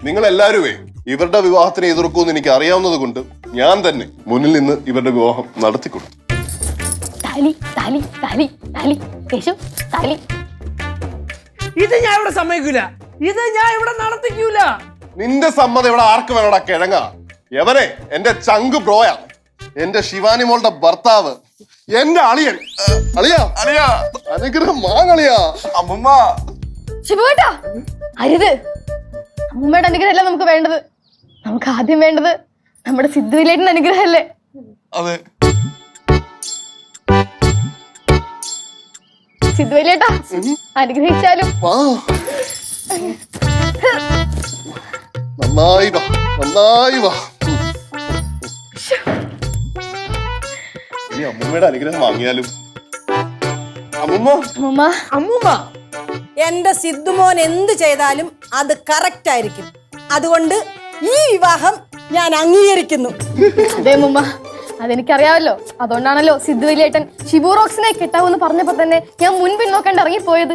നിങ്ങൾ എല്ലാരുമേ ഇവരുടെ വിവാഹത്തിന് എതിർക്കുമെന്ന് എനിക്ക് അറിയാവുന്നത് കൊണ്ട് ഞാൻ തന്നെ മുന്നിൽ നിന്ന് ഇവരുടെ വിവാഹം നടത്തിക്കൊടുത്തു. ഇത് ഞാൻ ഇവിടെ സമ്മതിക്കൂല, ഇത് ഞാൻ ഇവിടെ നടത്തിക്കൂല. നിന്റെ സമ്മതം ഇവിടെ ആർക്ക് വേണോടാ കിഴങ്ങ? എവനെ എന്റെ ചങ്ക് ബ്രോയാ, എന്റെ ശിവാനി മോളുടെ ഭർത്താവ്, എന്റെ അളിയൻ. അളിയാ അളിയാ അനുഗ്രഹം മാങ്ങളിയാ. അമ്മമ്മ ശിവുവേട്ടാ, അരുത്. അമ്മൂമ്മയുടെ അനുഗ്രഹമല്ല നമുക്ക് വേണ്ടത്. നമുക്ക് ആദ്യം വേണ്ടത് നമ്മുടെ സിദ്ധുവിലേട്ടന്റെ അനുഗ്രഹമല്ലേ? അതെ. സിദ്ധുവിലേട്ടാ അനുഗ്രഹിച്ചാലും നന്നായി വാ, നന്നായി വാ. ഈ അമ്മൂമ്മയുടെ അനുഗ്രഹം വാങ്ങിയാലും. അമ്മൂമ്മ അമ്മൂമ്മ അമ്മൂമ്മ, എന്റെ സിദ്ധുമോൻ എന്ത് ചെയ്താലും അത് കറക്റ്റ് ആയിരിക്കും. അതുകൊണ്ട് ഈ വിവാഹം ഞാൻ അംഗീകരിക്കുന്നു. അതെ അമ്മൂമ്മ, അതെനിക്കറിയാമല്ലോ. അതുകൊണ്ടാണല്ലോ സിദ്ധുവിലേട്ടൻ ഷിബു റോക്സിനെ കിട്ടാവെന്ന് പറഞ്ഞപ്പോ തന്നെ ഞാൻ മുൻപിൽ നോക്കാണ്ട് ഇറങ്ങിപ്പോയത്.